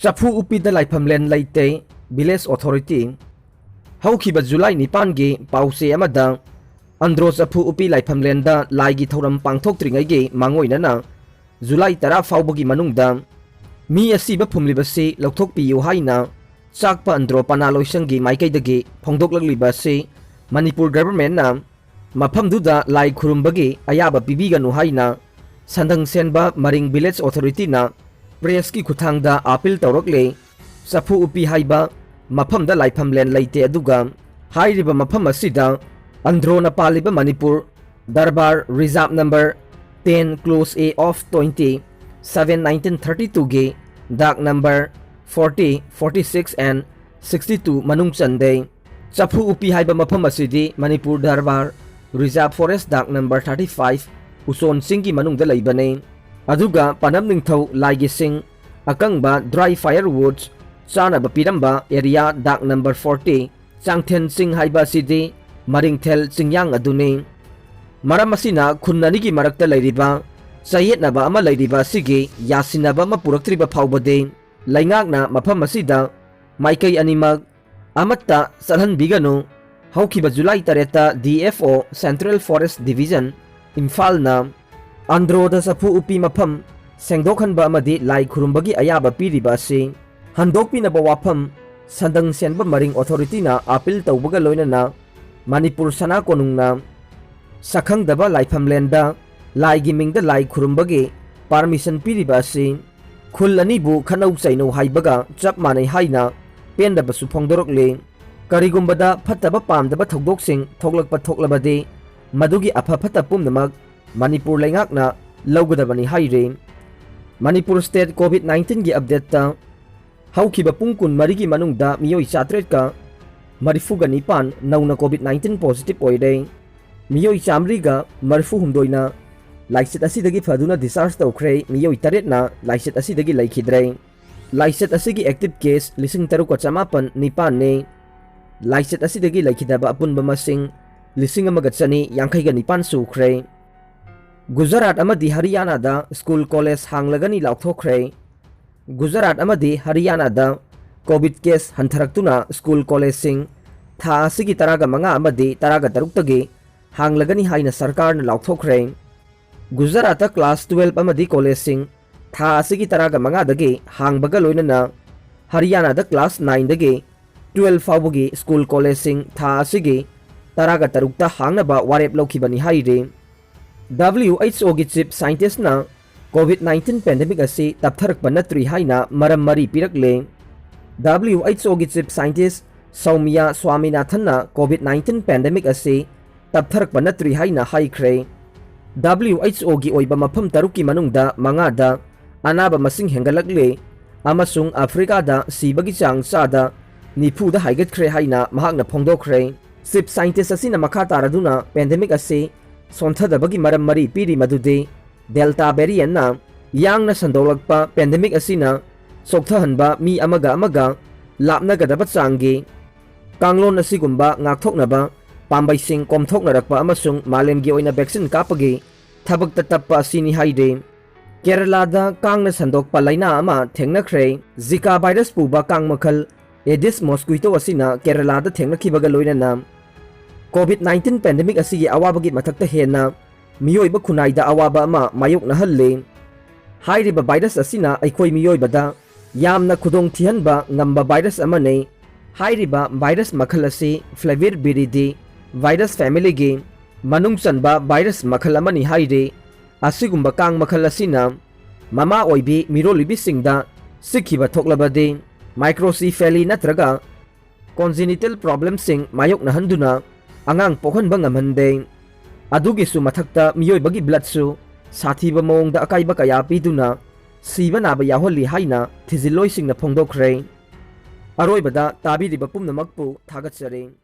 Chafu upi da laifam len laite village authority haukiba July 9 gi pause amada andro chafu upi laifam len da laigi thoram pangthok tringai gi mangoina na July 10 faubagi manungda mi asiba phumliba se lokthok piyu haina chakpa andro panaloisang gi maikai dagi phongdok lagliba se Manipur government na mafam duda lai khurumbagi ayaba pibiganu haina sandang senba maring village authority na press ki khuthangda appeal tawrokle chafu upi haiba mafam da laifam len laite aduga hairiba mafam asida andro na paliba Manipur Darbar Reserve number 10 close A of 20 7 1932 ge dak number 40 46 and 62 manung chande chafu upi haiba mafam asidi Manipur Darbar Reserve Forest dak number 35 uson singi manung da laibane aduga panam ningthau laigi sing akangba dry firewoods chana ba piramba area dak number 40 changthen sing haiba sidi maringthel chingyang aduni maram asina khunnani gi marakta lairiba sayetnaba ama lairiba sigi yasinaba ma puraktriba phawbade laingakna mafam asida maikai animak amatta salhan biganu haukiba July 3 DFO Central Forest Division Imphal na andro da chafu upi mafam sengdokhanba amadi lai khurumbagi ayaba piriba se handokpinaba wafam sandang senba maring authority na appeal tawbaga loinana Manipur sana konungna sakhangdaba laifam lenda laigi mingda lai khurumbagi permission piriba se khul ani bu khanau chaino haibaga chap manai haina pendaba su phongdorokle karigumbada phataba pamdaba thogdoksing thoglakpa thoklabade madugi apha phata pumnamak Manipur laingakna lawgadabani haire Manipur State COVID-19 gi update ta haukiba pungkun marigi manungda miyoi 4 ka marifuga nipan nauna COVID-19 positive oire miyoi chamri ga marifu humdoina laiset asidagi faduna discharge tawkhre miyoi 8 na laiset asidagi laikhidre laiset asigi active case lising taru ka chamapan nipan ne laiset asidagi laikhidaba apunba masing lising amagachani yankhai ga nipan sukhre Gujarat amadi Haryana da school college hanglagani laukthokre Gujarat amadi Haryana da COVID case hantharaktuna school college sing tha asigi taraga manga amadi taraga taruktagi hanglagani haina sarkar na laukthokre Gujarat class 12 amadi college sing tha asigi taraga manga dagi hangbaga loinana Haryana da class 9 dagi 12 fawbagi school college sing tha asigi taraga tarukta hangnaba warep lokhibani haire WHO gi chief scientist na COVID-19 pandemic asi taptharak panatri haina maram mari pirakle WHO gi chief scientist Soumya Swaminathan na COVID-19 pandemic asi taptharak panatri haina haikhre WHO gi oiba mafam taruki manungda mangada anaba masing hengalakle amasung Africa da sibagi chang sada nifu da haigatkhre haina mahakna phongdokkhre chief scientist asina makha taraduna pandemic asi sonthadabagi maram mari piri madude delta variant na yangna sandolakpa pandemic asina sokthahanba mi amaga lapnagadaba changi kanglon asigumba ngakthoknaba pambaising komthoknarakpa amasung malemgi oina vaccine kapagi thabak tatappa asini haide Kerala da kangna sandokpa laina ama thengnakhre Zika virus puba kang makhal Aedes mosquito asina Kerala da thengnakibaga loinana COVID-19 pandemic asigi awabagi mathakta hena miyoiba khunaida awaba ama mayokna halle hairiba virus asina aikoi miyoibada yamna khudong thihanba ngamba virus amane hairiba virus makhal asi Flavir Viridi virus family ge manung chanba virus makhal amani haire asigumba kang makhal asina mama oibi mirolibi singda sikhiba thoklabade microcephaly natraga congenital problem sing mayokna handuna angang pokhanba ngamhande adugi su mathakta miyoibagi blood su sathiba mawongda akaiba kaya piduna siba naba yaholi haina thiziloi singna phongdokkhre aroibada tabiriba pumnamakpu thagatsare